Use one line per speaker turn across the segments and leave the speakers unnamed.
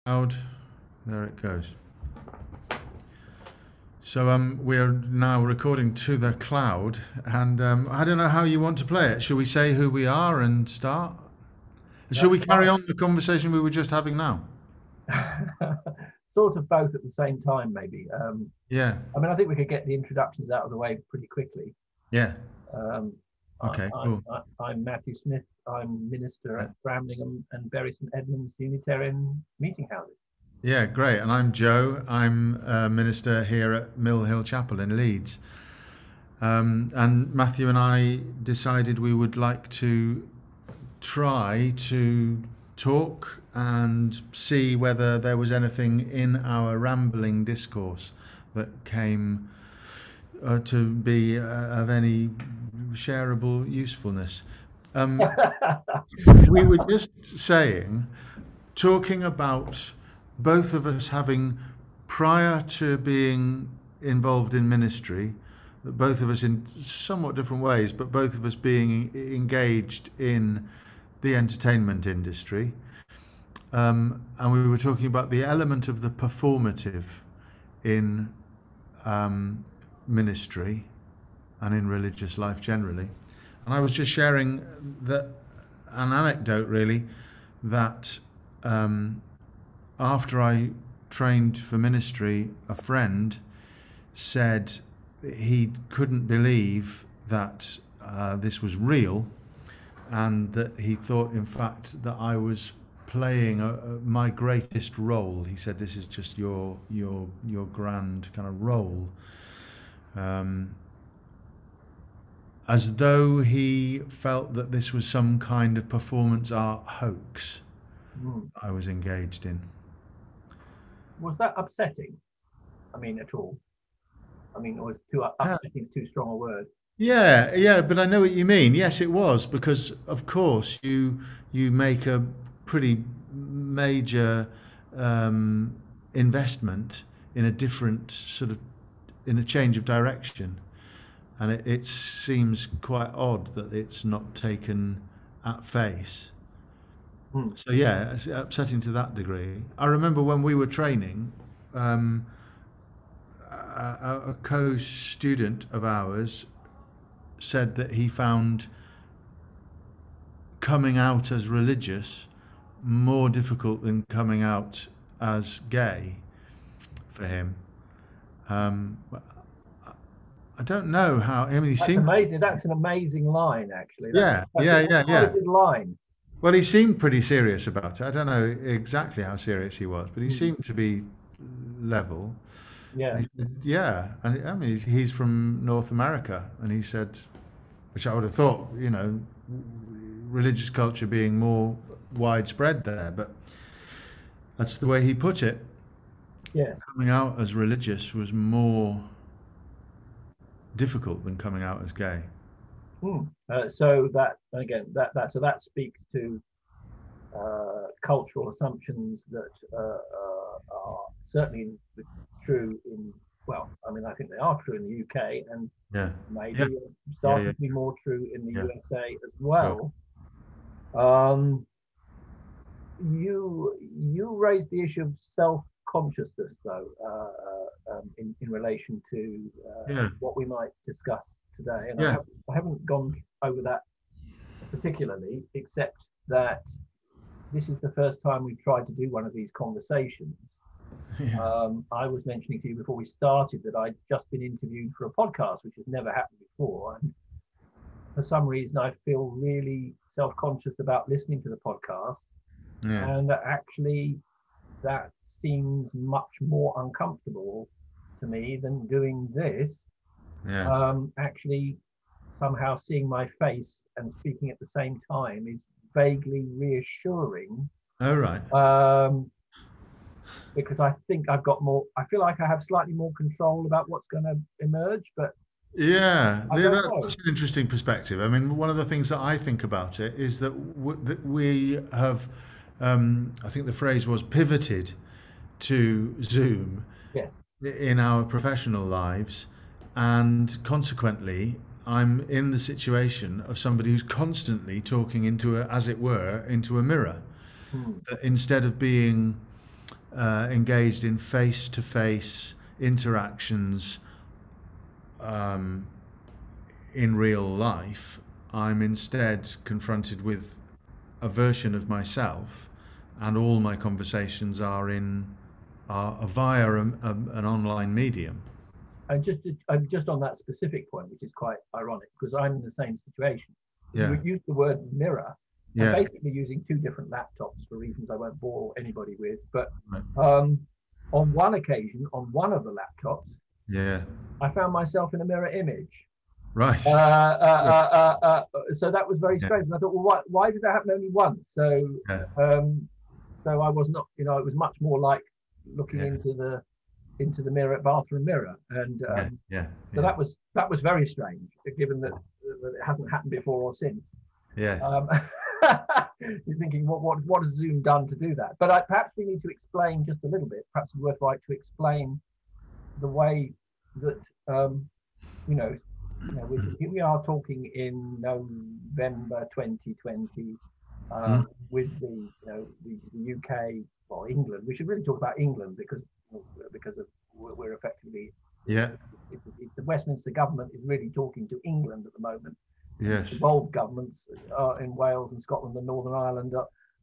Cloud. There it goes. So we're now recording to the cloud, and I don't know how you want to play it. Shall we say who we are and start? Shall
That's
we carry
fine.
on the conversation we were just having now?
Sort of both at the same time, maybe.
Yeah.
I think we could get the introductions out of the way pretty quickly.
Yeah.
Um,
Okay. Cool.
I'm Matthew Smith. I'm minister at Framlingham and Bury St Edmunds Unitarian meeting houses.
Yeah. Great. And I'm Joe. I'm a minister here at Mill Hill Chapel in Leeds. And Matthew and I decided we would like to try to talk and see whether there was anything in our rambling discourse that came to be of any shareable usefulness. We were just saying, talking about both of us having, prior to being involved in ministry, both of us in somewhat different ways, but both of us being engaged in the entertainment industry. And we were talking about the element of the performative in ministry and in religious life generally. And I was just sharing an anecdote, really, that after I trained for ministry, a friend said he couldn't believe that this was real, and that he thought, in fact, that I was playing my greatest role. He said, "This is just your grand kind of role," as though he felt that this was some kind of performance art hoax
Mm.
I was engaged in.
Was that upsetting? At all? Or is too
Yeah.
upsetting is too strong a word?
Yeah, but I know what you mean. Yes, it was, because of course you make a pretty major investment in a different sort of, in a change of direction, and it seems quite odd that it's not taken at face.
Mm.
So yeah, it's upsetting to that degree. I remember when we were training, a co-student of ours said that he found coming out as religious more difficult than coming out as gay for him. I don't know how. I mean, he
That's
seemed.
amazing. That's an amazing line, actually.
Yeah,
That's
yeah, yeah,
quite a
yeah.
good line.
Well, he seemed pretty serious about it. I don't know exactly how serious he was, but he
Mm.
seemed to be level.
Yeah.
And he said, yeah, and I mean, he's from North America, and he said, which I would have thought, religious culture being more widespread there, but that's the way he put it.
Yeah.
Coming out as religious was more difficult than coming out as gay.
So that again, that speaks to cultural assumptions that are certainly true in. Well, I think they are true in the UK, and
Yeah, yeah,
maybe
yeah,
starting
yeah,
to be more true in the
yeah.
USA as
Sure.
well. Um, you raised the issue of self-consciousness, though, in relation to
Yeah,
what we might discuss today, and
yeah,
I haven't gone over that particularly, except that this is the first time we've tried to do one of these conversations.
yeah.
I was mentioning to you before we started that I'd just been interviewed for a podcast, which has never happened before. And for some reason, I feel really self-conscious about listening to the podcast.
Yeah.
And actually, that seems much more uncomfortable to me than doing this.
Yeah.
Actually, somehow seeing my face and speaking at the same time is vaguely reassuring,
Oh, right.
because I think I feel like I have slightly more control about what's going to emerge, but
Yeah,
I don't
that's
know.
an interesting perspective. I mean, one of the things that I think about it is that that we have, I think the phrase was, pivoted to Zoom
Yeah.
in our professional lives, and consequently, I'm in the situation of somebody who's constantly talking into a, as it were, into a mirror.
Hmm.
Instead of being engaged in face-to-face interactions in real life. I'm instead confronted with a version of myself, and all my conversations are via an online medium.
I'm just on that specific point, which is quite ironic, because I'm in the same situation.
Yeah.
You used the word mirror.
Yeah.
I'm basically using two different laptops for reasons I won't bore anybody with. But
Right.
On one occasion, on one of the laptops,
Yeah.
I found myself in a mirror image.
Right.
So that was very strange. And I thought, well, why did that happen only once? So so I was not, it was much more like looking into the mirror, bathroom mirror, and so that was very strange, given that it hasn't happened before or since.
Yes.
You're thinking, what has Zoom done to do that? But perhaps we need to explain just a little bit. Perhaps it's worthwhile to explain the way that here we are talking in November 2020 with the UK or England. We should really talk about England because we're effectively it's the Westminster government is really talking to England at the moment.
Yes.
Devolved governments in Wales and Scotland and Northern Ireland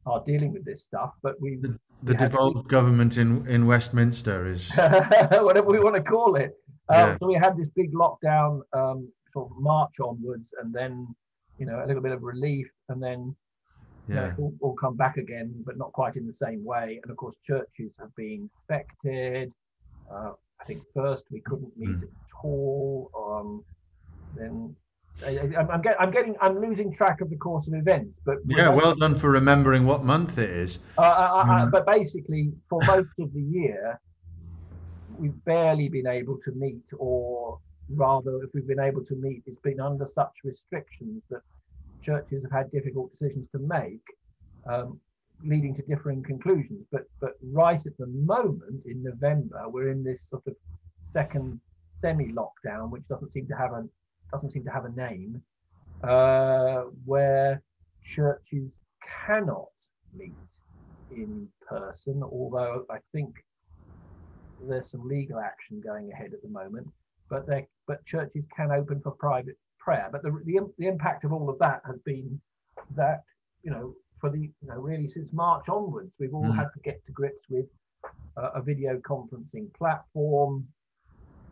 are dealing with this stuff, but
the devolved government in Westminster is
whatever we want to call it. So we had this big lockdown sort of March onwards, and then a little bit of relief, and then all come back again, but not quite in the same way. And of course, churches have been affected. I think first we couldn't meet at all. Then I'm losing track of the course of events. But
well done for remembering what month it is.
But basically, for most of the year, we've barely been able to meet, or rather, if we've been able to meet, it's been under such restrictions that churches have had difficult decisions to make, leading to differing conclusions. But right at the moment, in November, we're in this sort of second semi-lockdown, which doesn't seem to have a name, where churches cannot meet in person, although I think there's some legal action going ahead at the moment. But churches can open for private prayer. But the impact of all of that has been that really since March onwards, we've all had to get to grips with a video conferencing platform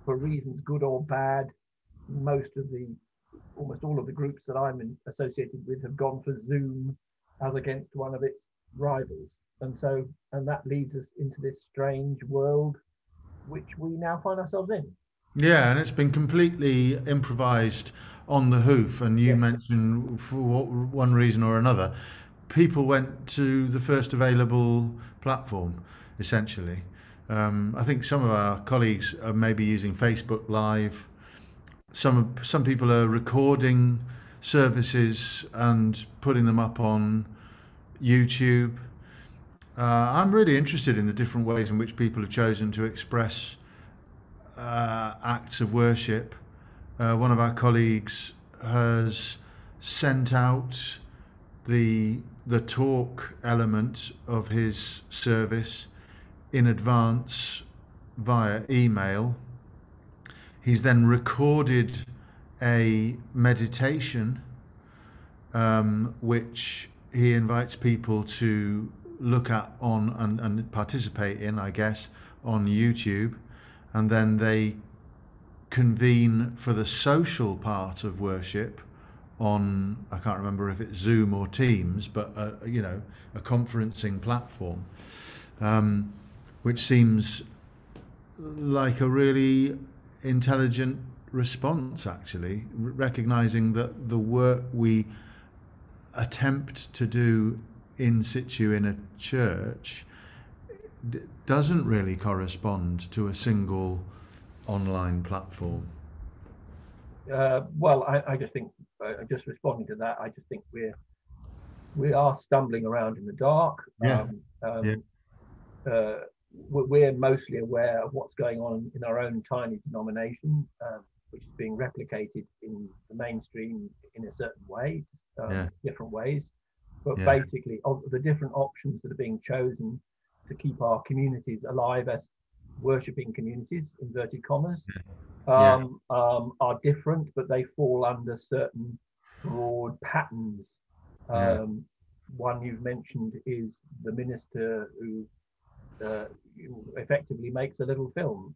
for reasons good or bad. Almost all of the groups that I'm associated with have gone for Zoom as against one of its rivals, and that leads us into this strange world which we now find ourselves in.
Yeah, and it's been completely improvised on the hoof. And you mentioned, for one reason or another, people went to the first available platform, essentially. I think some of our colleagues are maybe using Facebook Live. Some people are recording services and putting them up on YouTube. I'm really interested in the different ways in which people have chosen to express acts of worship. One of our colleagues has sent out the talk element of his service in advance via email. He's then recorded a meditation which he invites people to look at and participate in, I guess, on YouTube. And then they convene for the social part of worship on, I can't remember if it's Zoom or Teams, but a conferencing platform, which seems like a really intelligent response, actually, recognizing that the work we attempt to do in situ in a church doesn't really correspond to a single online platform.
Well, I just think, just responding to that, I just think we are stumbling around in the dark. We're mostly aware of what's going on in our own tiny denomination, which is being replicated in the mainstream in a certain way, different ways. But basically, of the different options that are being chosen, to keep our communities alive as worshipping communities, inverted commas,
Yeah.
are different, but they fall under certain broad patterns.
Yeah.
One you've mentioned is the minister who effectively makes a little film,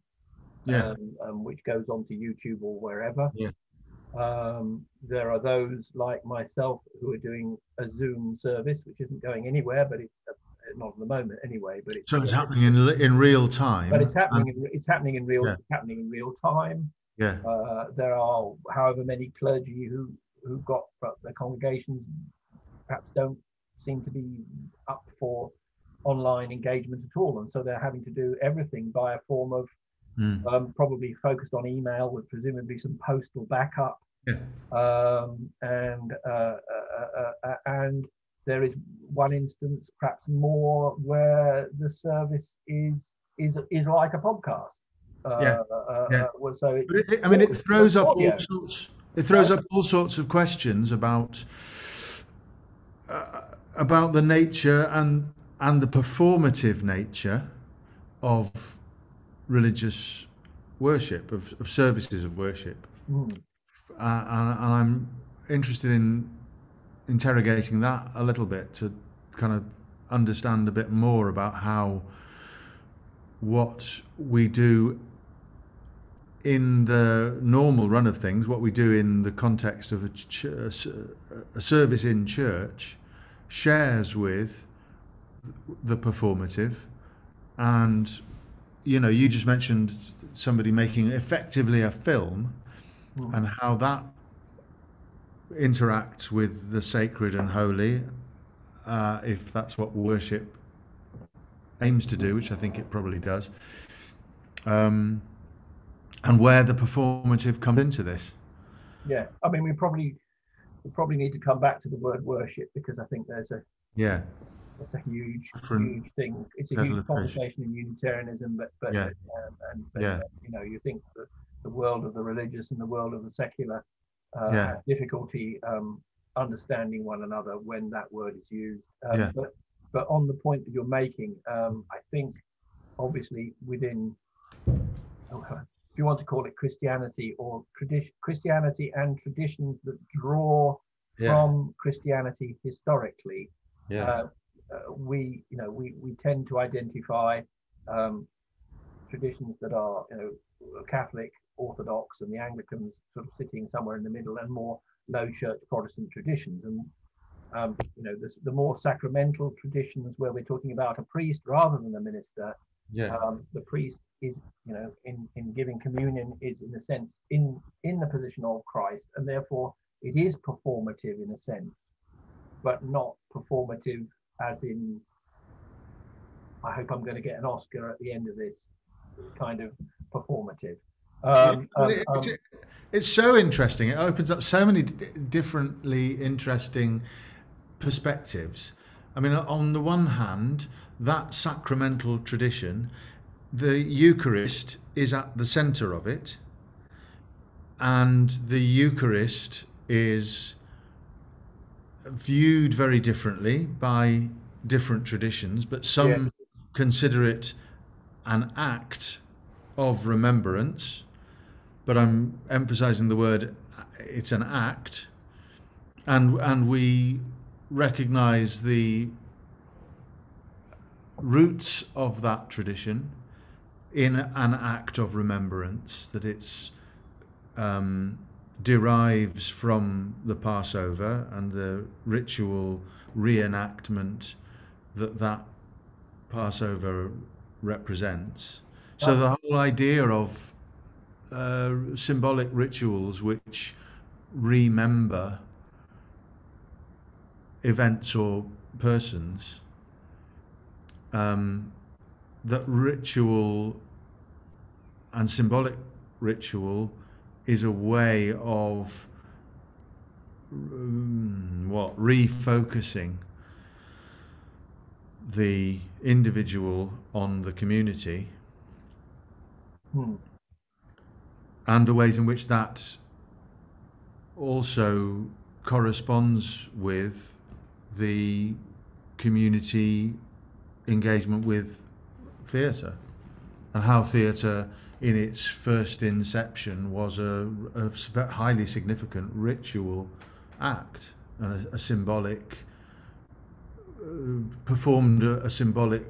Yeah.
which goes onto YouTube or wherever.
Yeah.
There are those like myself who are doing a Zoom service, which isn't going anywhere, but it's not at the moment anyway. But
So it's happening in real time.
it's happening. It's happening in real.
Yeah.
It's happening in real time.
Yeah.
There are however many clergy who got the congregations perhaps don't seem to be up for online engagement at all, and so they're having to do everything by a form of probably focused on email with presumably some postal backup.
Yeah.
And there is one instance, perhaps more, where the service is like a podcast.
Yeah. Yeah.
So
it throws up
audio.
all sorts. It throws up all sorts of questions about the nature and the performative nature of religious worship, of services of worship. And I'm interested in interrogating that a little bit to kind of understand a bit more about how what we do in the normal run of things, what we do in the context of a service in church, shares with the performative. And you just mentioned somebody making effectively a film, and how that interacts with the sacred and holy, if that's what worship aims to do, which I think it probably does, and where the performative comes into this.
Yeah, I mean, we probably need to come back to the word worship, because I think there's a huge thing. It's a huge conversation in Unitarianism, but you think that the world of the religious and the world of the secular have difficulty understanding one another when that word is used. But on the point that you're making, I think obviously within, if you want to call it Christianity or Christianity and traditions that draw from Christianity historically, we tend to identify traditions that are Catholic, Orthodox, and the Anglicans sort of sitting somewhere in the middle, and more low church Protestant traditions. And the more sacramental traditions, where we're talking about a priest rather than a minister. The priest is, in giving communion, is in a sense in the position of Christ, and therefore it is performative in a sense, but not performative as in, I hope I'm going to get an Oscar at the end of this kind of performative.
It's so interesting. It opens up so many differently interesting perspectives. I mean, on the one hand, that sacramental tradition, the Eucharist is at the center of it, and the Eucharist is viewed very differently by different traditions, but some consider it an act of remembrance, but I'm emphasizing the word, it's an act, and we recognize the roots of that tradition in an act of remembrance, that it's derives from the Passover and the ritual reenactment that Passover represents. So the whole idea of symbolic rituals which remember events or persons, that ritual and symbolic ritual is a way of refocusing the individual on the community, and the ways in which that also corresponds with the community engagement with theatre, and how theatre in its first inception was a highly significant ritual act, and a symbolic, performed a symbolic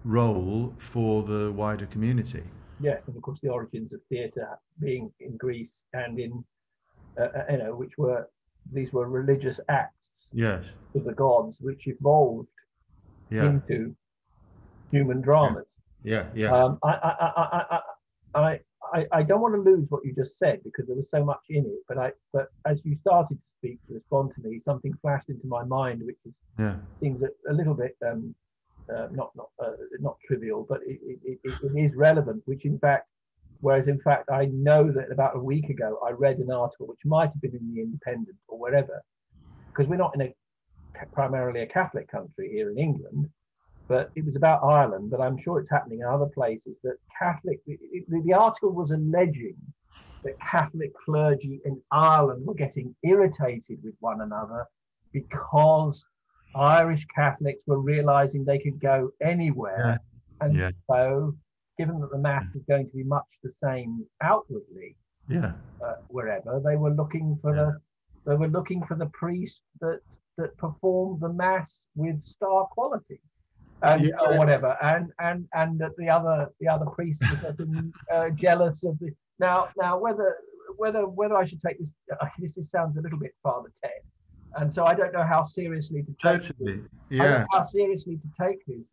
role for the wider community.
Yes, and of course the origins of theatre being in Greece and in, these were religious acts
Yes.
to the gods, which evolved into human dramas.
Yeah.
I don't want to lose what you just said, because there was so much in it. But as you started to speak, to respond to me, something flashed into my mind, which seems a little bit not trivial, but it is relevant. Whereas in fact I know that about a week ago I read an article which might have been in the Independent or wherever, because we're not in primarily a Catholic country here in England. But it was about Ireland, but I'm sure it's happening in other places, that the article was alleging that Catholic clergy in Ireland were getting irritated with one another because Irish Catholics were realizing they could go anywhere. So, given that the Mass is going to be much the same outwardly, wherever, they were looking for the priest that performed the Mass with star quality. Or whatever, and that the other priests were getting jealous of the. Now whether I should take this. This sounds a little bit Father Ted, and so I don't know how seriously to take.
Totally,
I don't know how seriously to take this.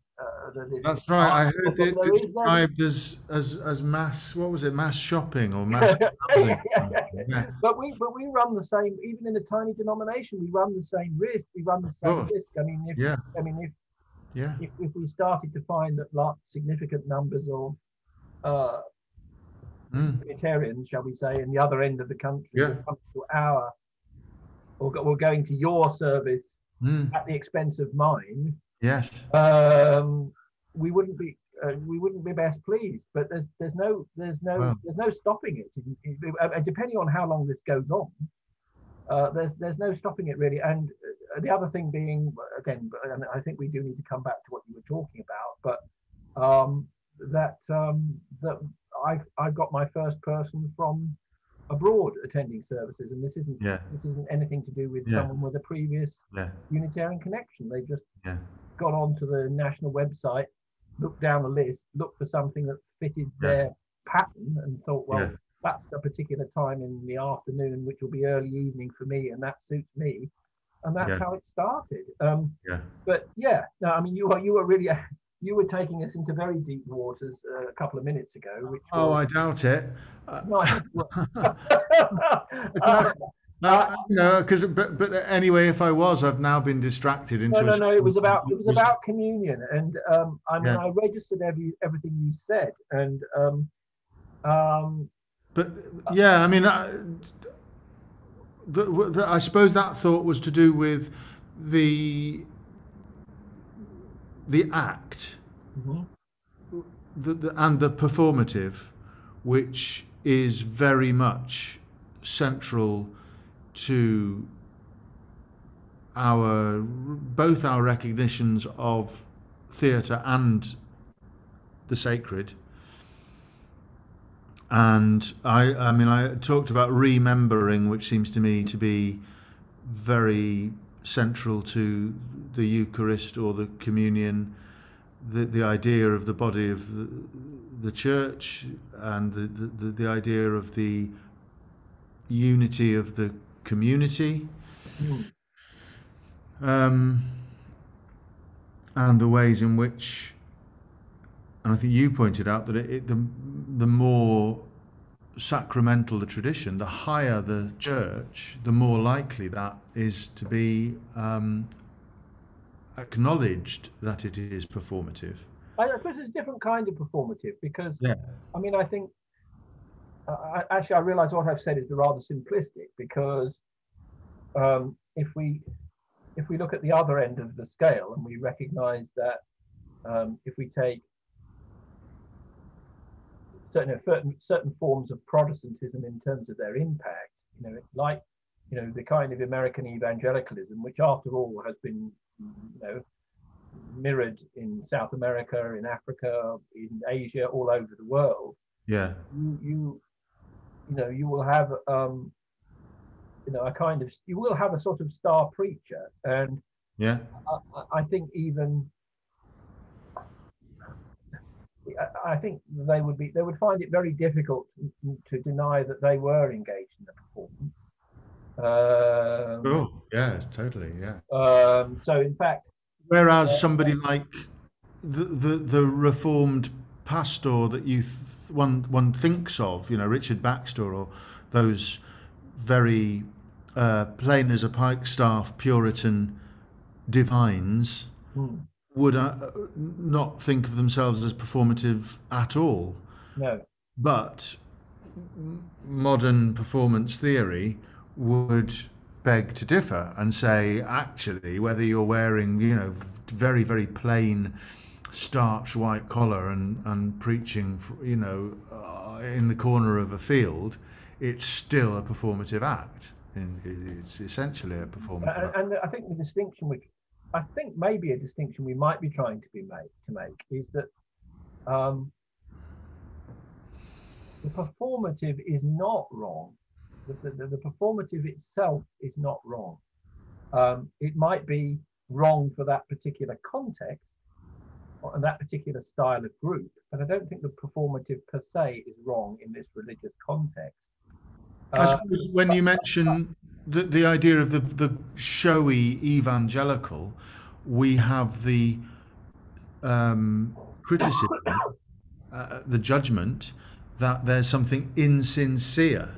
That's right. I heard it described as mass. What was it? Mass shopping or mass housing?
But we run the same. Even in a tiny denomination, we run the same risk. We run the same risk. I mean, if we started to find that significant numbers of Unitarians, shall we say, in the other end of the country, were coming to our, or going to your service at the expense of mine, we wouldn't be best pleased. But there's no stopping it. Depending on how long this goes on, there's no stopping it really. And the other thing being, again, and I think we do need to come back to what you were talking about, but that I've got my first person from abroad attending services, and this isn't anything to do with someone with a previous Unitarian connection. They just got onto the national website, looked down the list, looked for something that fitted their pattern, and thought, well, that's a particular time in the afternoon, which will be early evening for me, and that suits me. And that's how it started. But no, I mean, you were really, you were taking us into very deep waters a couple of minutes ago. Which
I doubt it. But anyway, if I was, I've now been distracted into.
No. It was about communion, and I registered everything you said, and
But I mean. I suppose that thought was to do with the act, and the performative, which is very much central to both our recognitions of theatre and the sacred. And I talked about remembering, which seems to me to be very central to the Eucharist or the communion, the idea of the body of the church, and the idea of the unity of the community, and the ways in which. And I think you pointed out that the more sacramental the tradition, the higher the church, the more likely that is to be acknowledged that it is performative.
I suppose it's a different kind of performative, because I mean, I think actually I realise what I've said is rather simplistic, because if we look at the other end of the scale and we recognise that if we take certain forms of Protestantism in terms of their impact, the kind of American evangelicalism, which after all has been, mirrored in South America, in Africa, in Asia, all over the world.
Yeah.
You will have a kind of, you will have a sort of star preacher, and
Yeah.
I think even I think they would find it very difficult to deny that they were engaged in the performance.
Oh, yeah, totally. Yeah.
So in fact,
Whereas somebody like the reformed pastor that one thinks of, Richard Baxter, or those very plain as a pikestaff Puritan divines,
hmm,
would not think of themselves as performative at all.
no,
But modern performance theory would beg to differ and say, actually, whether you're wearing, very, very plain starch white collar and preaching, in the corner of a field, it's still a performative act. It's essentially a performative act.
and I think the distinction, which I think maybe a distinction we might be trying to make, is that the performative is not wrong. The performative itself is not wrong. It might be wrong for that particular context and that particular style of group, but I don't think the performative per se is wrong in this religious context.
I suppose when you mention the idea of the showy evangelical, we have the criticism, the judgment that there's something insincere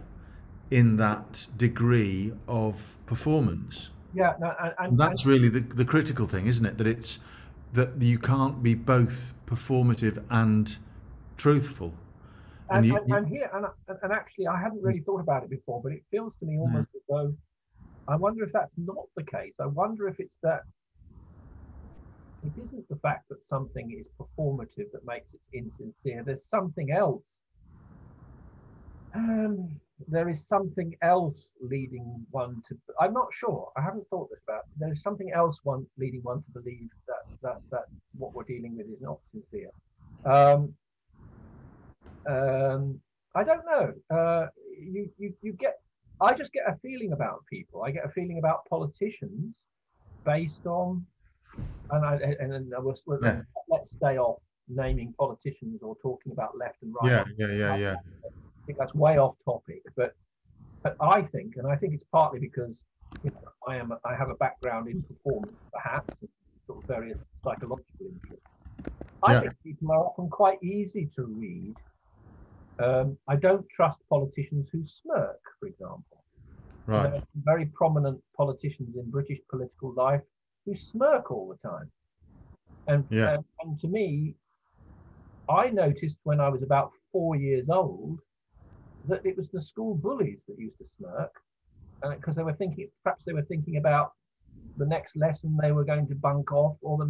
in that degree of performance.
Yeah, no,
And that's really the critical thing, isn't it? That you can't be both performative and truthful.
and actually, I hadn't really thought about it before, but it feels to me almost as though I wonder if that's not the case. I wonder if it's that it isn't the fact that something is performative that makes it insincere. There's something else. There is something else leading one to. I'm not sure. I haven't thought this about. There is something else leading one to believe that what we're dealing with is not sincere. I don't know. You get. I just get a feeling about people. I get a feeling about politicians based on, let's stay off naming politicians or talking about left and right.
Yeah.
I think that's way off topic, but I think it's partly because I have a background in performance, perhaps, and sort of various psychological interests. I think people are often quite easy to read. I don't trust politicians who smirk, for example.
Right.
There are some very prominent politicians in British political life who smirk all the time, and to me, I noticed when I was about 4 years old that it was the school bullies that used to smirk, because perhaps they were thinking about the next lesson they were going to bunk off, or the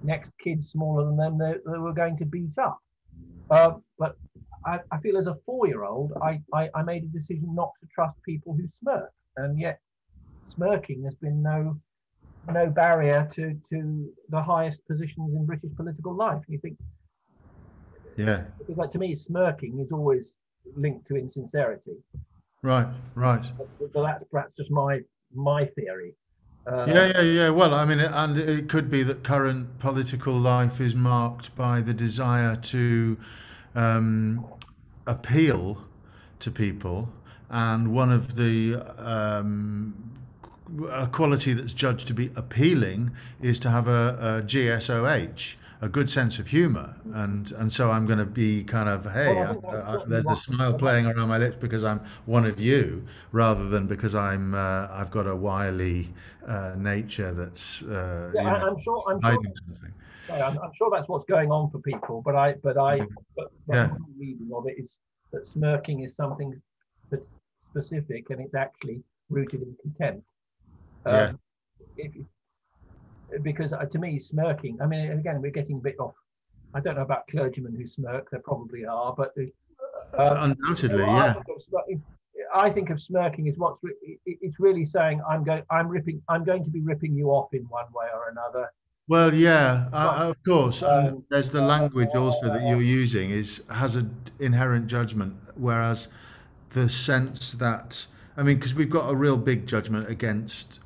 next kid smaller than them they were going to beat up. But I feel as a 4-year-old, I made a decision not to trust people who smirk, and yet smirking has been no barrier to the highest positions in British political life. And you think, because like to me, smirking is always linked to insincerity.
Right.
So that's perhaps just my theory.
Yeah. Well, I mean, and it could be that current political life is marked by the desire to appeal to people, and one of the a quality that's judged to be appealing is to have a GSOH, a good sense of humour, and so I'm going to be kind of, hey, there's a smile playing around my lips because I'm one of you, rather than because I've got a wily nature that's
I'm sure
hiding something.
I'm sure that's what's going on for people, but my reading of it is that smirking is something specific, and it's actually rooted in contempt. Because to me, smirking, I mean, again, we're getting a bit off. I don't know about clergymen who smirk. There probably are, but
undoubtedly,
I think of smirking as it's really saying I'm going to be ripping you off in one way or another.
Well, yeah,
Not,
of course, and
um,
there's the language also that you're using has an inherent judgment, whereas the sense that, I mean, because we've got a real big judgment against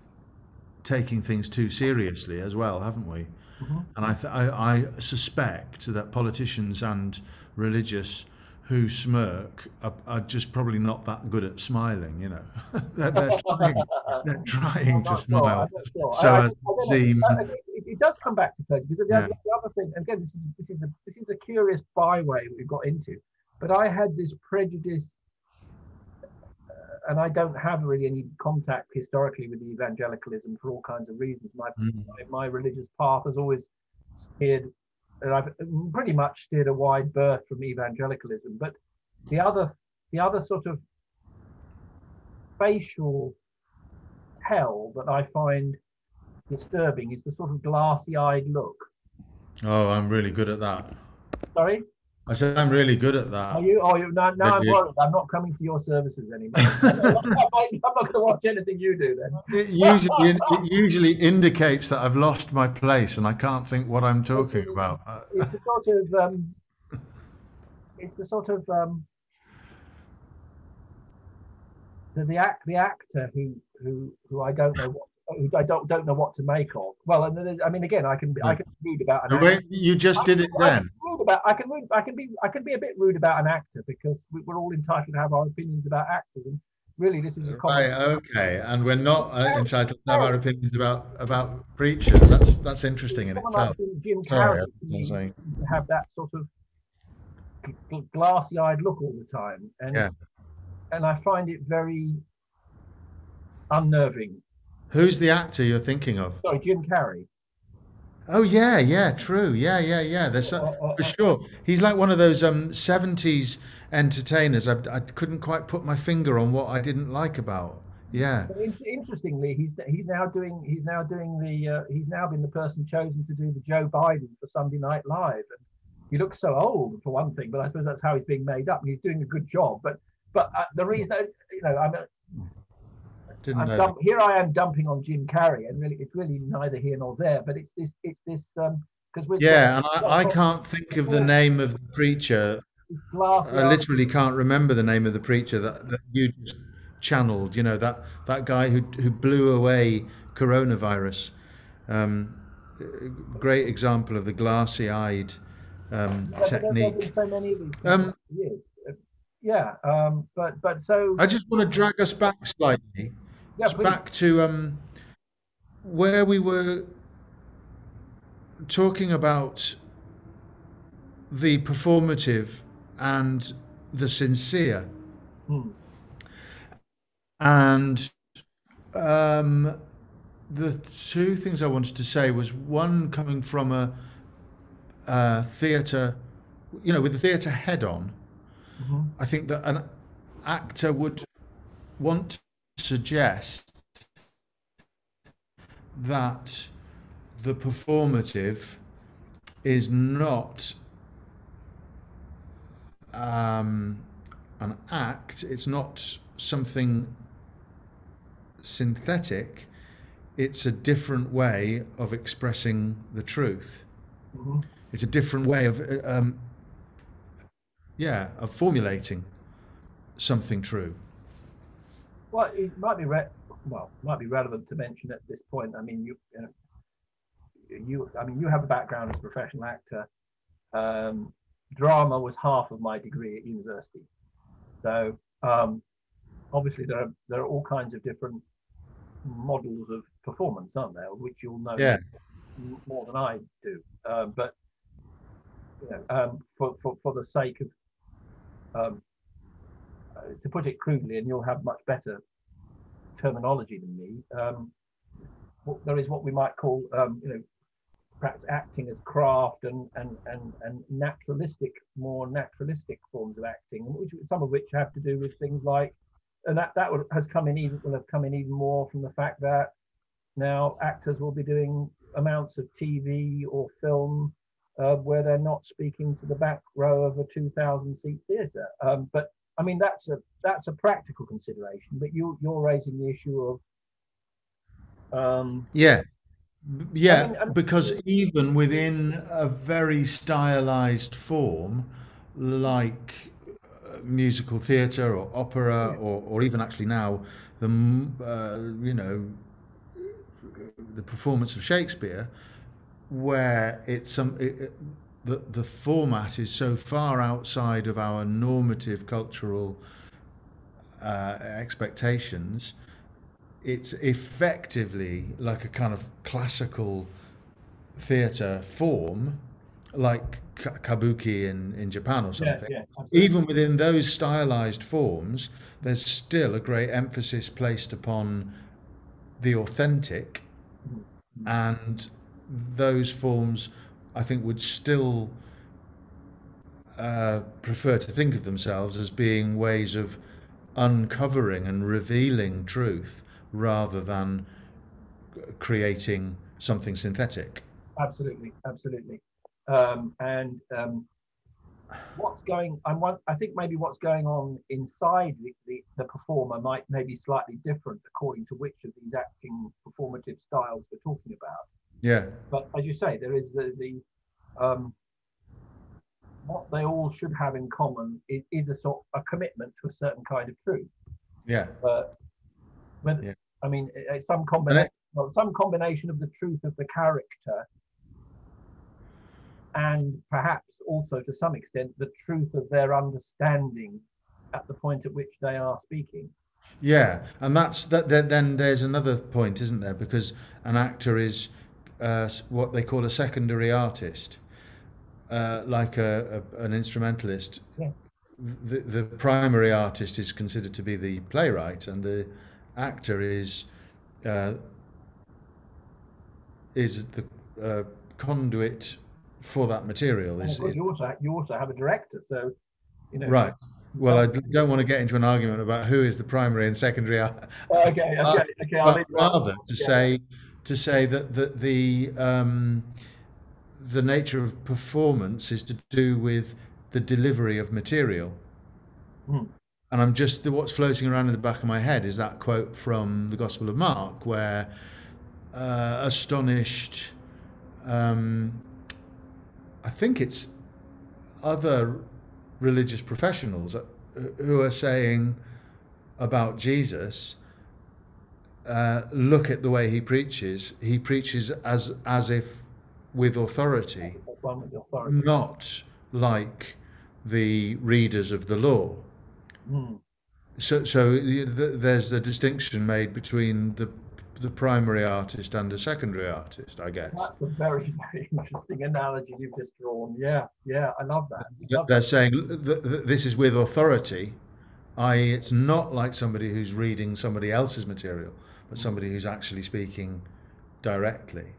taking things too seriously as well, haven't we?
mhm.
And I suspect that politicians and religious who smirk are just probably not that good at smiling. You know, they're trying they're trying
I'm
to
not sure.
smile
I'm not sure.
so as
I don't
to
know.
seem,
It does come back to clergy because
yeah.
the other thing, again, this is a curious byway we've got into. But I had this prejudice, and I don't have really any contact historically with the evangelicalism for all kinds of reasons.
Mm.
My religious path has always steered, and I've pretty much steered a wide berth from evangelicalism. But the other the other sort of facial tell that I find disturbing is the sort of glassy-eyed look.
Oh, I'm really good at that.
Sorry,
I said I'm really good at
are
that.
you? Oh, you now I'm
It,
worried. I'm not coming to your services anymore. I'm not going to watch anything you do then.
it usually indicates that I've lost my place and I can't think what I'm talking about.
It's the sort of it's the sort of the actor who I don't know what who I don't know what to make of. Well, and I mean, again, I
No.
can read about an
The
actor.
way you just did it then.
I can be a bit rude about an actor because we're all entitled to have our opinions about actors, and really, this is a comment.
Right, okay, and we're not entitled to have our opinions about preachers. That's interesting in
Someone like
itself.
Jim
Sorry,
Carrey
I
to
was
me
saying,
to have that sort of glassy-eyed look all the time,
yeah.
and I find it very unnerving.
Who's the actor you're thinking of?
Sorry, Jim Carrey.
Oh yeah, yeah, true. Yeah, yeah, yeah. For sure. He's like one of those 70s entertainers. I couldn't quite put my finger on what I didn't like about. Yeah.
Interestingly, he's now been the person chosen to do the Joe Biden for Sunday Night Live, and he looks so old for one thing, but I suppose that's how he's being made up. And he's doing a good job, but the reason
Didn't know that.
here I am dumping on Jim Carrey, and really it's really neither here nor there. But it's this because we're
Yeah, and I
talking
can't think of the name of the preacher.
this glassy
I literally can't remember the name of the preacher that you just channeled. You know, that guy who blew away coronavirus. Um, Great example of the glassy-eyed
there's been
technique.
so many of these people
Um,
over the years. Yeah, but so
I just want to drag us back slightly,
yeah, please.
back to where we were talking about the performative and the sincere.
Hmm.
And um, the two things I wanted to say was one coming from a theatre, you know, with the theatre head on.
Mhm.
I think that an actor would want to suggest that the performative is not an act, it's not something synthetic, it's a different way of expressing the truth.
Mhm.
It's a different way of, yeah, of formulating something true.
Well, it might be might be relevant to mention at this point. I mean, I mean, you have a background as a professional actor. Um, Drama was half of my degree at university, so obviously there are all kinds of different models of performance, aren't there? Which you'll know
Yeah.
more than I do. But for the sake of to put it crudely, and you'll have much better terminology than me. There is what we might call, perhaps acting as craft and more naturalistic forms of acting, some of which have to do with things like, and will have come in even more from the fact that now actors will be doing amounts of TV or film where they're not speaking to the back row of a 2,000 seat theatre. But I mean that's a practical consideration. But you're raising the issue of
Yeah. Yeah,
I mean,
because even within a very stylized form, like musical theatre or opera,
yeah,
or even actually now you know, the performance of Shakespeare, where the format is so far outside of our normative cultural expectations, it's effectively like a kind of classical theatre form, like kabuki in Japan or
yeah,
something.
yeah, absolutely.
Even within those stylized forms, there's still a great emphasis placed upon the authentic,
Mm, mm.
and those forms, I think, would still prefer to think of themselves as being ways of uncovering and revealing truth rather than creating something synthetic.
Absolutely, absolutely. And what's going I think maybe what's going on inside the performer might maybe slightly different according to which of these acting performative styles we're talking about.
Yeah,
But as you say, there is the um, what they all should have in common is a sort of a commitment to a certain kind of truth.
yeah,
But when
yeah.
I mean
And it,
some combination of the truth of the character and perhaps also to some extent the truth of their understanding at the point at which they are speaking.
yeah, and that's that. Then there's another point, isn't there? Because an actor is what they call a secondary artist, like an instrumentalist.
Yeah,
The primary artist is considered to be the playwright, and the actor uh, is the conduit for that material.
and of course
Is
you also have a director, so you know
right.
you
Well,
can't.
I don't want to get into an argument about who is the primary and secondary
Okay, okay,
artist,
okay. I'll
but
leave you out.
rather
Yeah, yeah.
to say that the nature of performance is to do with the delivery of material.
Hmm.
And I'm just what's floating around in the back of my head is that quote from the Gospel of Mark, where astonished, um, I think it's other religious professionals who are saying about Jesus, look at the way he preaches. He preaches as if with authority,
That's one with the authority.
not like the readers of the law.
Hmm.
So there's a distinction made between the primary artist and the secondary artist, I guess.
That's a very, very interesting analogy you've just drawn. Yeah, yeah. I love that. Love
They're
that.
saying this is with authority, i.e., it's not like somebody who's reading somebody else's material, but
Hmm.
somebody who's actually speaking directly.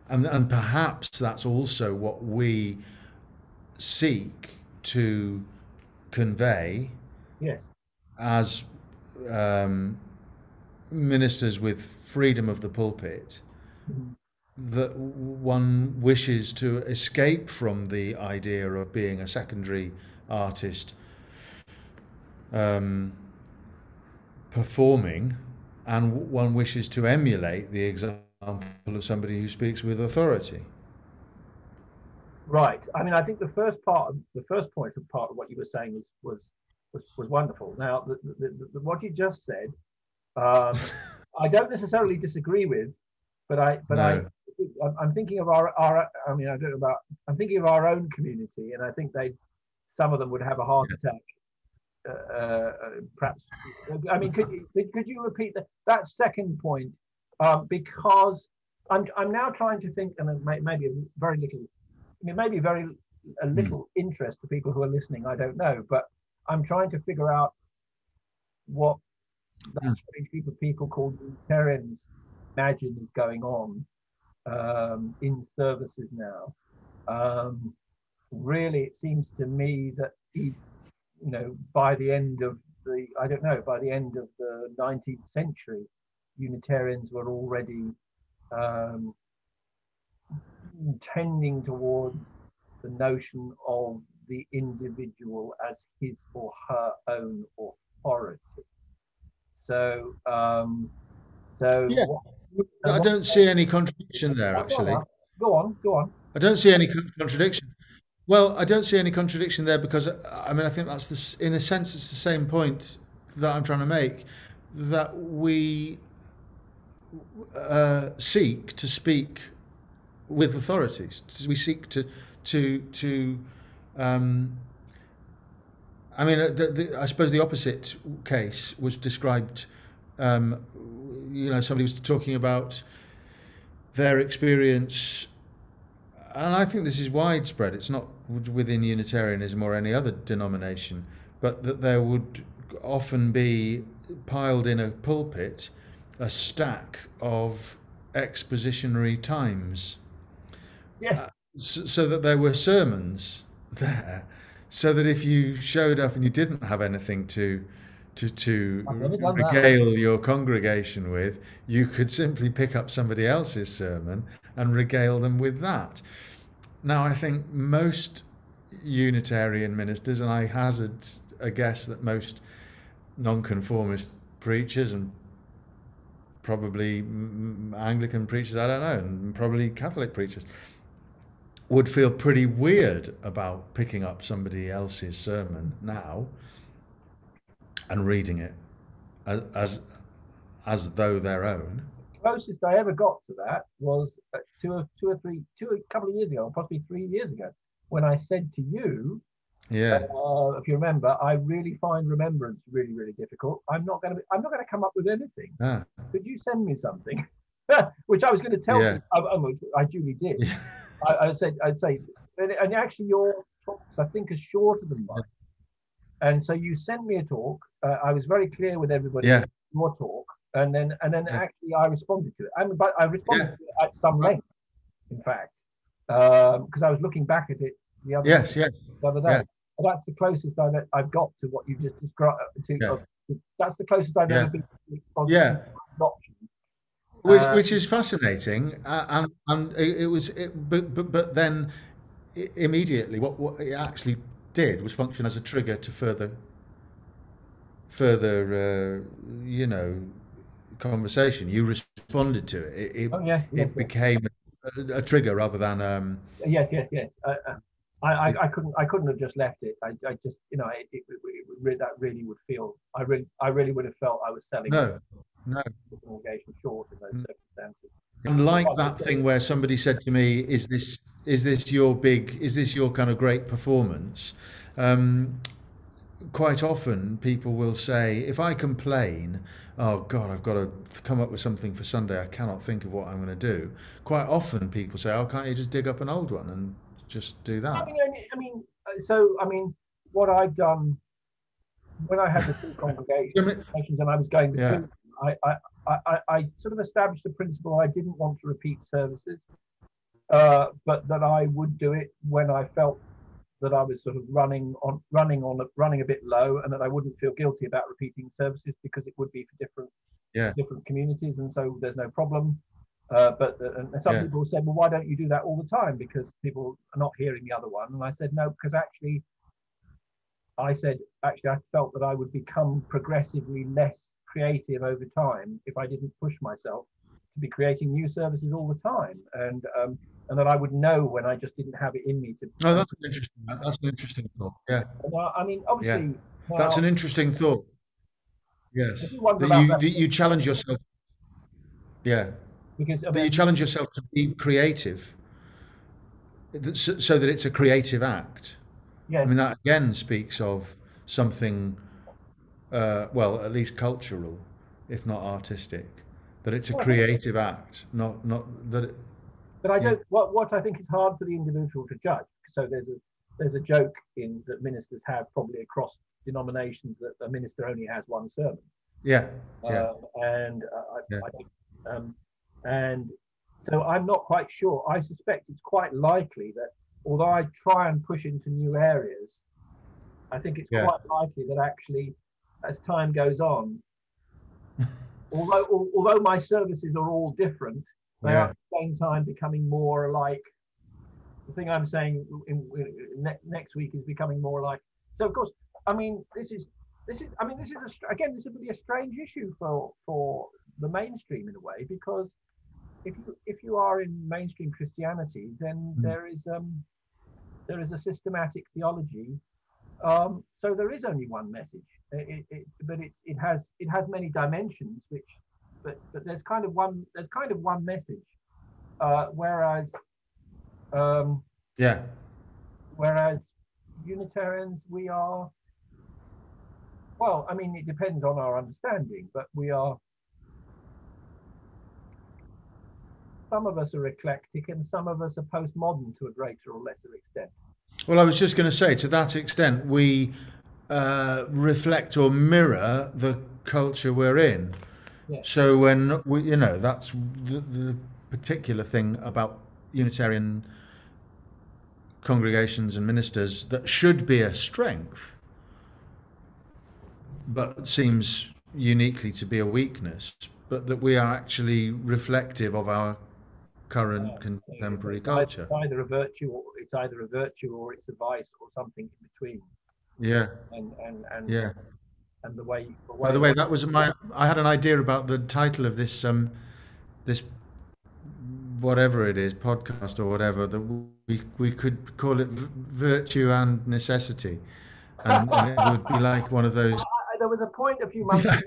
And perhaps that's also what we seek to convey
Yes.
as um, ministers with freedom of the pulpit,
Hmm.
that one wishes to escape from the idea of being a secondary artist um, performing, and one wishes to emulate the example of somebody who speaks with authority.
Right. I mean, I think the first point of part of what you were saying was wonderful. Now, what you just said, um, I don't necessarily disagree with, but
No.
I'm thinking of our I mean, I don't know about I'm thinking of our own community, and I think they some of them would have a heart attack. Perhaps. I mean, could you repeat that second point? Because I'm now trying to think, and maybe very little. I mean, maybe very a
Mm.
little interest to people who are listening. I don't know, but I'm trying to figure out what that
Mm.
strange group of people called Unitarians imagine is going on in services now. Um, Really, it seems to me that by the end of I don't know, by the end of the 19th century, Unitarians were already um, tending towards the notion of the individual as his or her own authority. So,
Yeah.
what? And
I
what,
don't see any contradiction there,
oh, go on
actually.
now. Go on, go on.
I don't see any contradiction. Well, I don't see any contradiction there because I mean I think that's in a sense it's the same point that I'm trying to make, that we seek to speak with authorities. We seek to um, I mean, I suppose the opposite case was described. Um, somebody was talking about their experience, and I think this is widespread. It's not within Unitarianism or any other denomination, but that there would often be piled in a pulpit a stack of expositionary times,
Yes,
so that there were sermons there, so that if you showed up and you didn't have anything to
I've never done that.
regale your congregation with, you could simply pick up somebody else's sermon and regale them with that. Now, I think most Unitarian ministers, and I hazard a guess that most nonconformist preachers and probably Anglican preachers, I don't know, and probably Catholic preachers, would feel pretty weird about picking up somebody else's sermon now and reading it as as though their own.
Closest I ever got to that was a couple of years ago, possibly 3 years ago, when I said to you,
Yeah,
if you remember, I really find remembrance really, really difficult. I'm not going to come up with anything.
ah,
Could you send me something? Which I was going to tell
yeah,
you. I duly did.
yeah,
I'd say, and actually your talks I think are shorter than mine. And so you sent me a talk. I was very clear with everybody
yeah,
in your talk, and then
yeah,
actually I responded to it. But I responded
yeah.
to it at some length, in fact, because I was looking back at it
Yes, yes,
the other
yeah,
day. And that's the closest I've got to what you just described.
yeah,
That's the closest I've ever
yeah,
been to exposition
yeah.
adoption.
Which is fascinating, and it was, but then immediately what it actually did was function as a trigger to further conversation. You responded to it.
Oh yes, yes,
It
yes.
became a trigger rather than
Yes, yes, yes.
it,
I couldn't have just left it. I just, that really would feel. I really would have felt I was selling
no, no.
the congregation short in those circumstances.
And
But
like
like I
that
say,
thing where somebody said to me, is this your kind of great performance? Um, Quite often people will say, if I complain, oh God, I've got to come up with something for Sunday, I cannot think of what I'm going to do. Quite often people say, oh, can't you just dig up an old one and just do
I
that?
mean, I mean, what I've done when I had the two congregations and I was going
Yeah,
between, I sort of established a principle. I didn't want to repeat services, but that I would do it when I felt that I was sort of running a bit low, and that I wouldn't feel guilty about repeating services because it would be for
yeah,
different communities, and so there's no problem. And some
yeah,
people said, well, why don't you do that all the time? Because people are not hearing the other one. And I said, no, because actually, I felt that I would become progressively less creative over time if I didn't push myself to be creating new services all the time. And that I would know when I just didn't have it in me to.
oh, that's an interesting thought. Yeah,
I mean,
yeah,
obviously,
that's
now
an interesting thought.
I
Yes,
do wonder about that
that you challenge yourself. Yeah,
because I
that you
mean,
challenge yourself to be creative, so that it's a creative act. I
yes,
mean, that again speaks of something, well, at least cultural, if not artistic. That it's a
well,
creative act, not that.
but I
Yeah,
don't. What I think is hard for the individual to judge. So there's a joke in that ministers have probably across denominations that a minister only has one sermon,
yeah, yeah,
and
yeah,
I think, and so I'm not quite sure. I suspect it's quite likely that although I try and push into new areas, I think it's
yeah,
quite likely that actually, as time goes on, although my services are all different, they are
yeah,
at the same time becoming more like the thing I'm saying next week is becoming more like. So of course, I mean, this is. I mean, this is again. This would be a strange issue for the mainstream in a way, because if you are in mainstream Christianity, then there is a systematic theology. So there is only one message, but it has many dimensions, but there's kind of one message. Whereas
Yeah.
whereas Unitarians, we are, well, I mean, it depends on our understanding, but some of us are eclectic and some of us are postmodern to a greater or lesser extent.
Well, I was just going to say, to that extent, we reflect or mirror the culture we're in.
Yeah.
So when we, that's the particular thing about Unitarian congregations and ministers that should be a strength, but seems uniquely to be a weakness, but that we are actually reflective of our current contemporary culture.
It's either a virtue or it's a vice or something in between.
Yeah.
And
Yeah.
And the way.
By the way, that was I had an idea about the title of this whatever it is, podcast or whatever, that we could call it virtue and necessity, and it would be like one of those.
There was a point a few months ago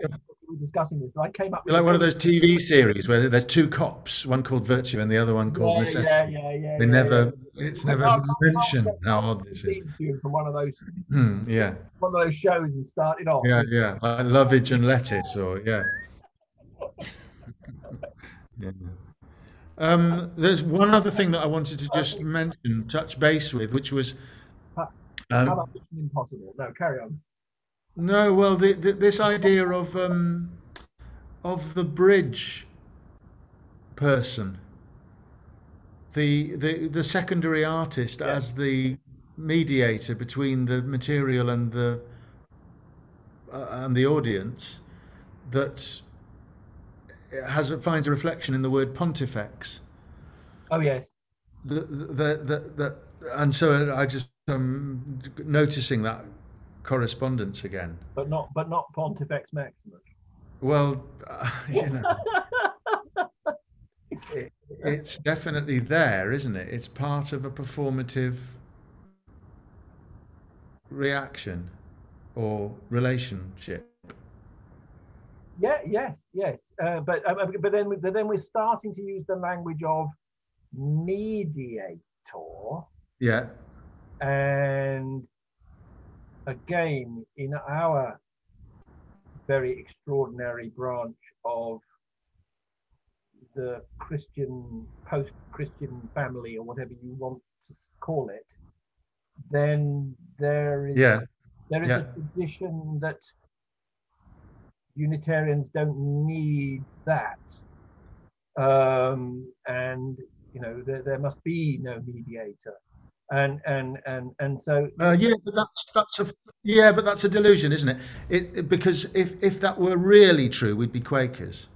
we were discussing this, and I came up with
Like one of those TV series where there's two cops, one called Virtue and the other one called Necessity.
Yeah.
It's never mentioned how odd this is.
From one of those,
Yeah.
one of those shows and started off.
Yeah, like Lovage and Lettuce, or yeah. Yeah. There's one other thing that I wanted to just mention, touch base with, which was.
How about Mission Impossible? No, carry on.
No, well, this idea of the bridge person, the secondary artist as the mediator between the material and the audience, that finds a reflection in the word pontifex.
Oh yes.
And so I just noticing that correspondence again.
But not Pontifex Maximus.
Well, it's definitely there, isn't it? It's part of a performative reaction or relationship.
Yeah, yes. But then we're starting to use the language of mediator.
Yeah.
And again, in our very extraordinary branch of the Christian, post-Christian family, or whatever you want to call it, then there is a tradition that Unitarians don't need that, and there must be no mediator. And so
but that's a delusion, isn't it? Because if that were really true, we'd be Quakers.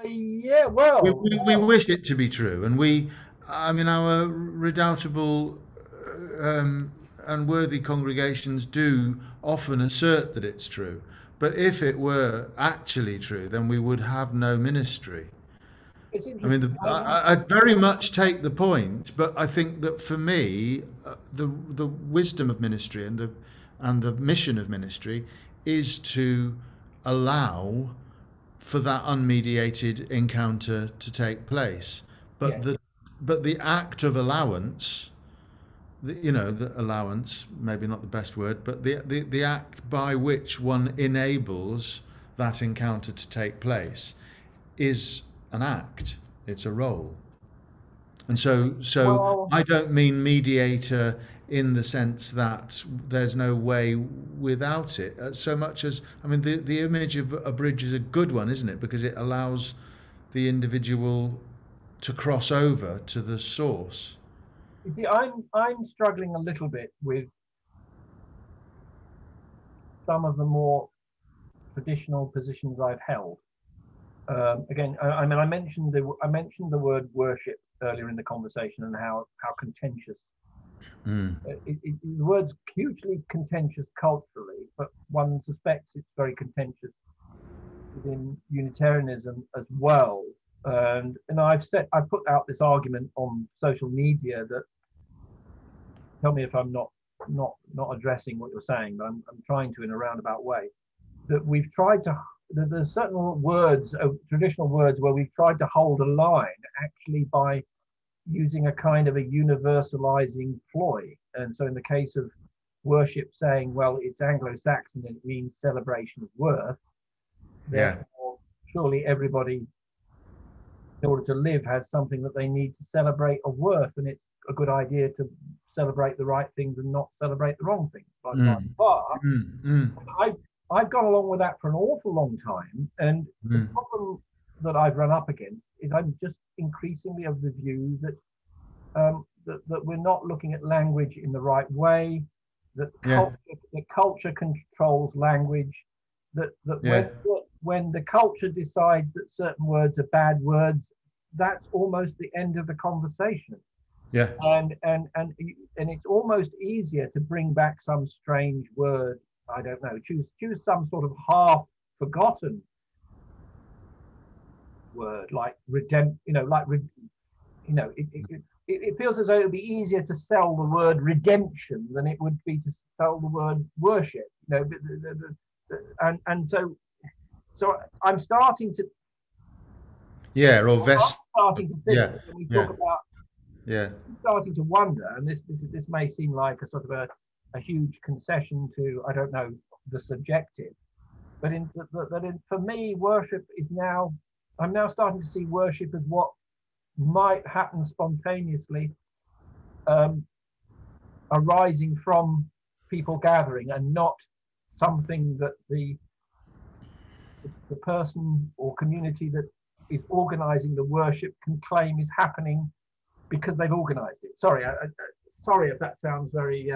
We
wish it to be true, and our redoubtable and worthy congregations do often assert that it's true. But if it were actually true, then we would have no ministry. I very much take the point, but I think that for me, the wisdom of ministry and the mission of ministry is to allow for that unmediated encounter to take place. But the act of allowance, the allowance, maybe not the best word, but the act by which one enables that encounter to take place is an act. It's a role. And so I don't mean mediator in the sense that there's no way without it, so much as, the image of a bridge is a good one, isn't it? Because it allows the individual to cross over to the source.
You see, I'm struggling a little bit with some of the more traditional positions I've held. Again, I mentioned the word worship earlier in the conversation, and how contentious. The word's hugely contentious culturally, but one suspects it's very contentious within Unitarianism as well. And I've put out this argument on social media that, tell me if I'm not addressing what you're saying, but I'm trying to in a roundabout way. That we've tried to, that there's certain words, traditional words, where we've tried to hold a line actually by using a kind of a universalizing ploy. And so in the case of worship, saying, well, it's Anglo-Saxon and it means celebration of worth. Therefore, surely everybody, in order to live, has something that they need to celebrate of worth, and it's a good idea to celebrate the right things and not celebrate the wrong things. I've gone along with that for an awful long time, and the problem that I've run up against is I'm just increasingly of the view that that we're not looking at language in the right way, that culture controls language, that when the culture decides that certain words are bad words, that's almost the end of the conversation. And it's almost easier to bring back some strange word. I don't know. Choose some sort of half forgotten word like it feels as though it would be easier to sell the word redemption than it would be to sell the word worship. And so I'm starting to starting to think when we talk about I'm starting to wonder, and this may seem like a sort of a huge concession to, I don't know, the subjective, but for me, worship is now, I'm now starting to see worship as what might happen spontaneously, arising from people gathering, and not something that the person or community that is organizing the worship can claim is happening because they've organized it. Sorry if that sounds very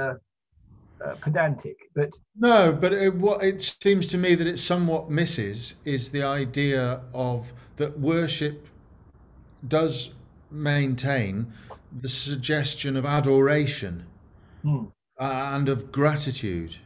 pedantic, but
no, but what it seems to me that it somewhat misses is the idea of that worship does maintain the suggestion of adoration and of gratitude.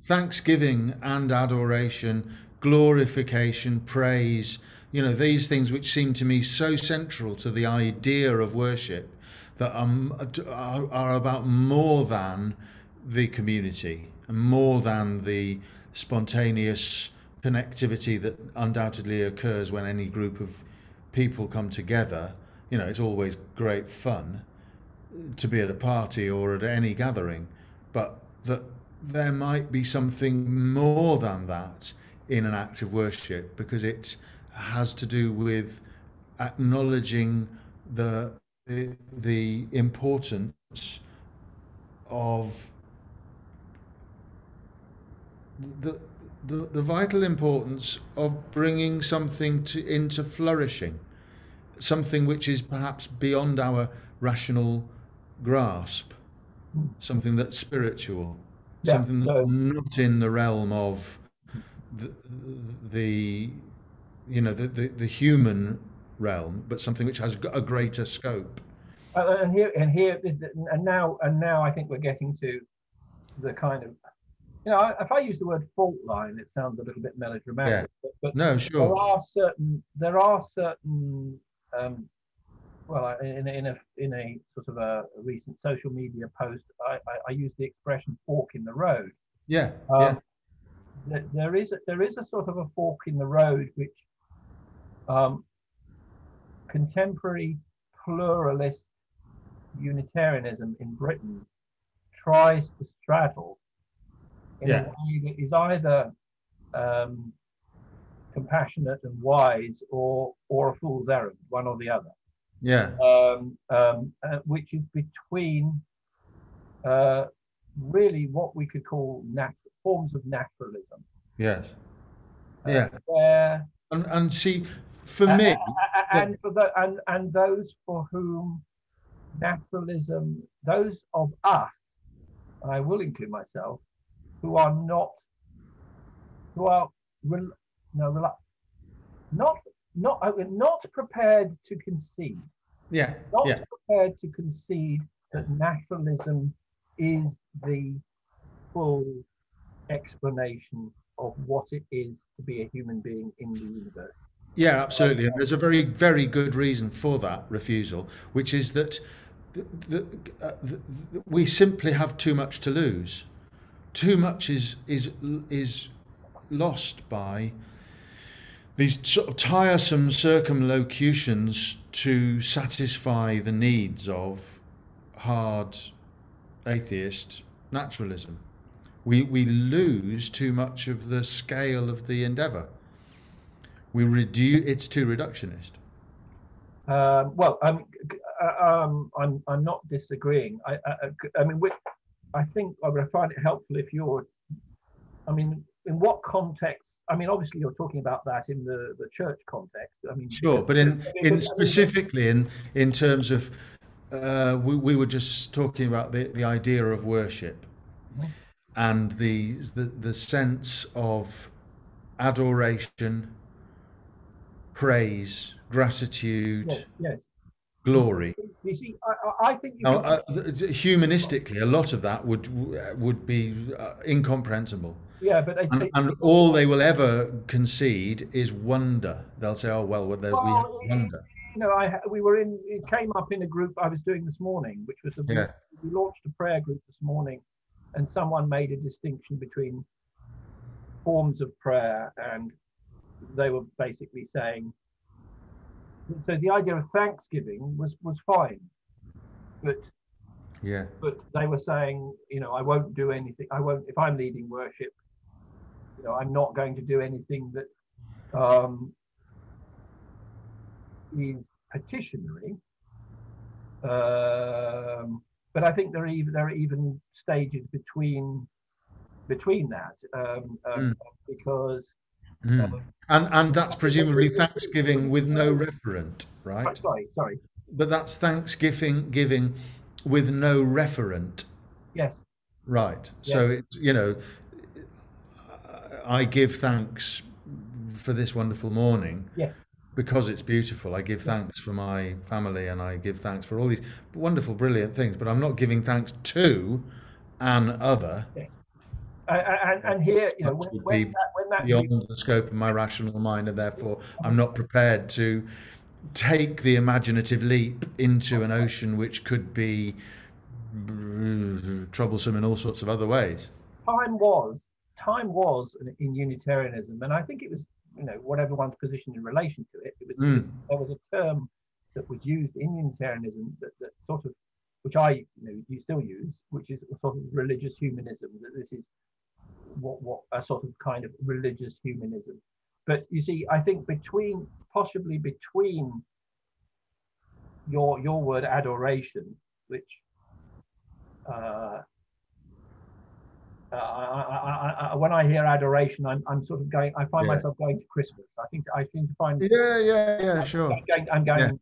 Thanksgiving and adoration, glorification, praise, these things which seem to me so central to the idea of worship, that are about more than the community and more than the spontaneous connectivity that undoubtedly occurs when any group of people come together. It's always great fun to be at a party or at any gathering, but that there might be something more than that in an act of worship, because it has to do with acknowledging the importance of the vital importance of bringing something into flourishing, something which is perhaps beyond our rational grasp, something that's spiritual, something that's not in the realm of the human realm, but something which has a greater scope.
And now I think we're getting to the kind of, if I use the word fault line, it sounds a little bit melodramatic. But
no, sure.
There are certain well, in a sort of a recent social media post, I use the expression "fork in the road." There is a sort of a fork in the road which contemporary pluralist Unitarianism in Britain tries to straddle in a way that is either compassionate and wise, or a fool's errand, one or the other. Which is between really what we could call forms of naturalism. And
see, for me,
and those for whom naturalism, those of us, and I will include myself, who are not prepared to concede. Prepared to concede that naturalism is the full explanation of what it is to be a human being in the universe.
Yeah, absolutely. And there's a very, very good reason for that refusal, which is that the, the, we simply have too much to lose. Too much is lost by these sort of tiresome circumlocutions to satisfy the needs of hard atheist naturalism. We lose too much of the scale of the endeavour. It's too reductionist.
Well, I'm not disagreeing. I mean, I think I would find it helpful if you're. I mean, in what context? I mean, obviously, you're talking about that in the church context. I mean,
Sure, but in specifically in terms of we were just talking about the idea of worship and the sense of adoration, praise, gratitude,
yes.
glory.
You see, I think you
Now,
can,
humanistically, a lot of that would be incomprehensible.
yeah, but
And all they will ever concede is wonder. They'll say, "Oh well, we have
well,
wonder."
you know, it came up in a group I was doing this morning, which was
Yeah,
we launched a prayer group this morning, and someone made a distinction between forms of prayer, and they were basically saying, so the idea of thanksgiving was fine, but
yeah,
they were saying, you know, I won't do anything. I won't, if I'm leading worship, you know, I'm not going to do anything that is petitionary. But I think there are even stages between that, because
and that's presumably Thanksgiving with no referent, right?
sorry,
But that's Thanksgiving giving with no referent,
yes,
right?
yes,
So it's I give thanks for this wonderful morning
yes,
because it's beautiful. I give thanks for my family and I give thanks for all these wonderful, brilliant things, but I'm not giving thanks to an other.
yes. And here, you know,
That would
when
be
that view,
beyond the scope of my rational mind, and therefore I'm not prepared to take the imaginative leap into an ocean which could be troublesome in all sorts of other ways.
time was in Unitarianism, and I think it was, you know, whatever one's position in relation to it, there was a term that was used in Unitarianism that sort of, which you still use, which is a sort of religious humanism. That this is what a sort of kind of religious humanism. But you see, I think possibly between your word adoration, which when I hear adoration, I'm sort of going. I find myself going to Christmas. I seem to find.
Yeah, sure.
I'm going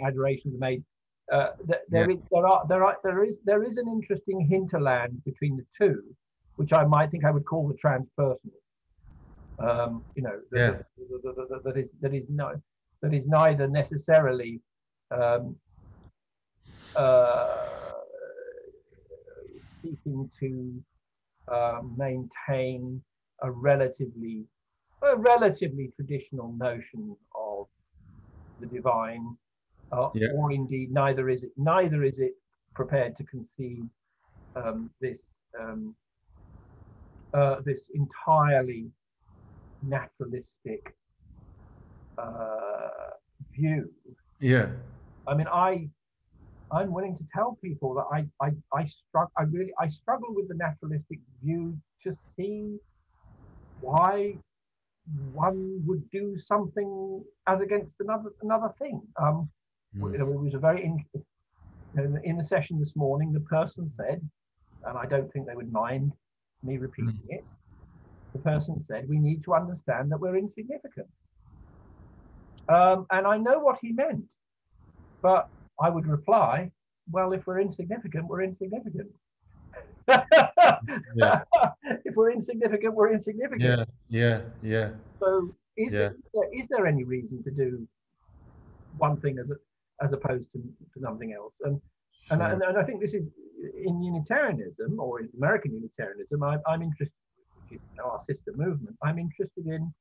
adoration made. There is an interesting hinterland between the two, which I might think I would call the transpersonal. You know, that is neither necessarily seeking to maintain a relatively traditional notion of the divine, or indeed neither is it prepared to concede this entirely naturalistic view.
Yeah.
I mean, I'm willing to tell people that I struggle with the naturalistic view to see why one would do something as against another thing. It was a very in the session this morning, the person said, and I don't think they would mind me repeating it. The person said, we need to understand that we're insignificant. And I know what he meant, but I would reply, well, if we're insignificant, we're insignificant. If we're insignificant, we're insignificant.
Yeah.
So is there any reason to do one thing as opposed to something else? And I think this is in Unitarianism, or in American Unitarianism, I'm interested, is our sister movement, I'm interested in,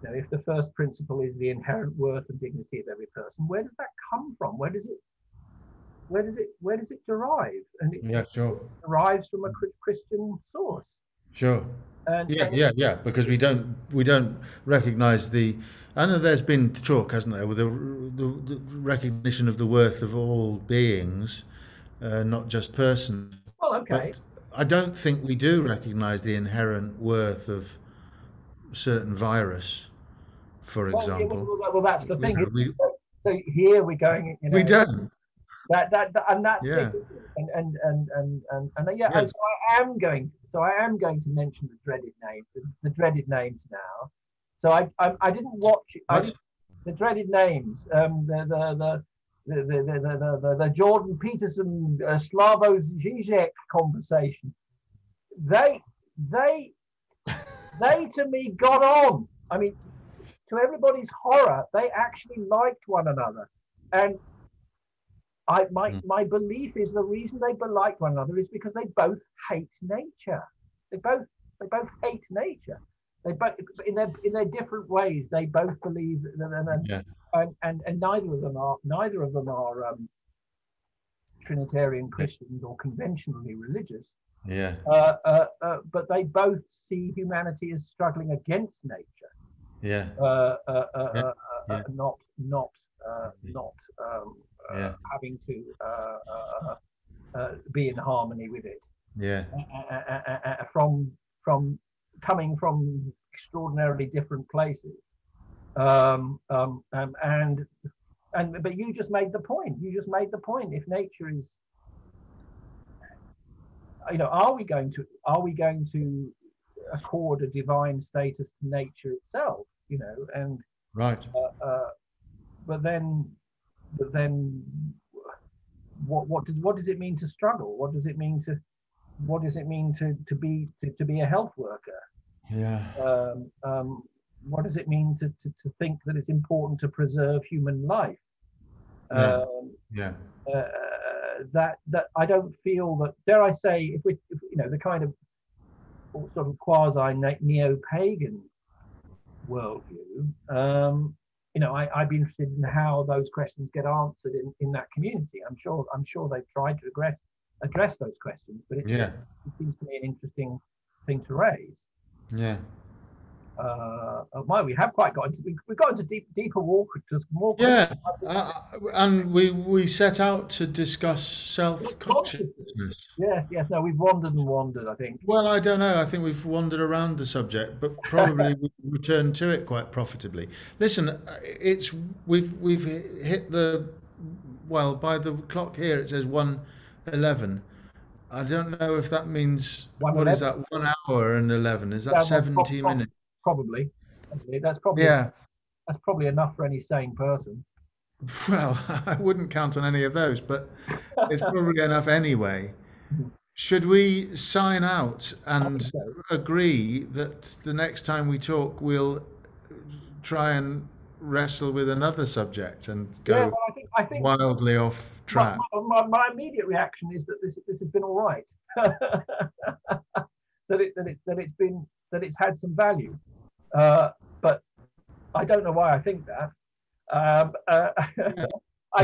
if the first principle is the inherent worth and dignity of every person, where does that come from? Where does it derive? And it
sure.
derives from a Christian source.
Sure.
And
Yeah. Because we don't recognise the. I know there's been talk, hasn't there, with the recognition of the worth of all beings, not just persons.
well, okay.
But I don't think we do recognise the inherent worth of certain virus, for example.
Well, that's the thing.
We
So here we're going.
we don't.
That and that's
Yeah.
it. And yeah.
Yeah.
So I am going. So I am going to mention the dreaded names. The dreaded names now. So I didn't watch it. The dreaded names. The Jordan Peterson Slavoj Žižek conversation. They to me got on. I mean, to everybody's horror, they actually liked one another. And my belief is the reason they like one another is because they both hate nature. They both hate nature. They both in their different ways. They both believe that, and neither of them are Trinitarian Christians or conventionally religious.
Yeah.
But they both see humanity as struggling against nature.
Yeah.
Not having to be in harmony with it.
Yeah.
From coming from extraordinarily different places. But you just made the point. If nature is, are we going to accord a divine status to nature itself? And
right.
But then, what does it mean to struggle? What does it mean to be a health worker?
Yeah.
What does it mean to think that it's important to preserve human life? That I don't feel that. Dare I say, if the kind of sort of quasi neo-pagan worldview, I'd be interested in how those questions get answered in that community. I'm sure they've tried to address those questions, but it seems to me an interesting thing to raise.
Yeah.
We have quite got into deeper water.
Yeah, and we set out to discuss self-consciousness.
Yes. No, we've wandered and wandered, I think.
Well, I don't know. I think we've wandered around the subject, but probably we've returned to it quite profitably. Listen, we've hit by the clock here it says 1:11. I don't know if that means what is that? 1 hour and 11? Is that 70 minutes?
Probably. That's probably enough for any sane person.
Well, I wouldn't count on any of those, but it's probably enough anyway. Should we sign out and agree that the next time we talk, we'll try and wrestle with another subject and go
I think
wildly off track?
My immediate reaction is that this has been all right. that it's had some value, but I don't know why I think that. I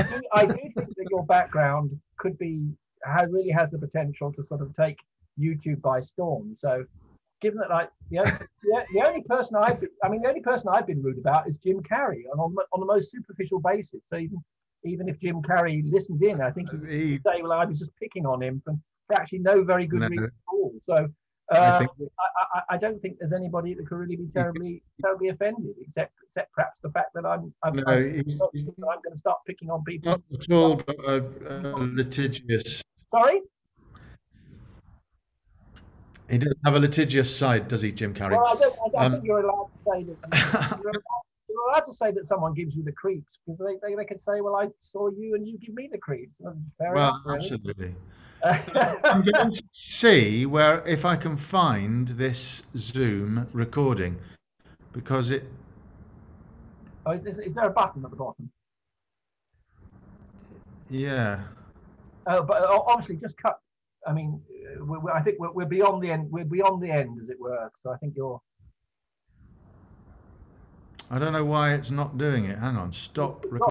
do think that your background really has the potential to sort of take YouTube by storm. So, given that the only person I've been rude about is Jim Carrey, and on the most superficial basis. So even if Jim Carrey listened in, I think he would say, "Well, I was just picking on him for actually no very good reason at all." So. I don't think there's anybody that could really be terribly offended, except perhaps the fact that I'm going to start picking on people.
Not at all, but litigious.
Sorry?
He doesn't have a litigious side, does he, Jim Carrey?
Well, I think you're allowed to say that. You're allowed to say that someone gives you the creeps, because they could say, "Well, I saw you and you give me the creeps." Fair enough, really.
Absolutely. I'm going to see if I can find this Zoom recording, because it.
Oh, is there a button at the bottom?
Yeah.
But obviously, just cut I mean, I think we're beyond the end. We're beyond the end, as it were. So I think you're.
I don't know why it's not doing it. Hang on, stop recording.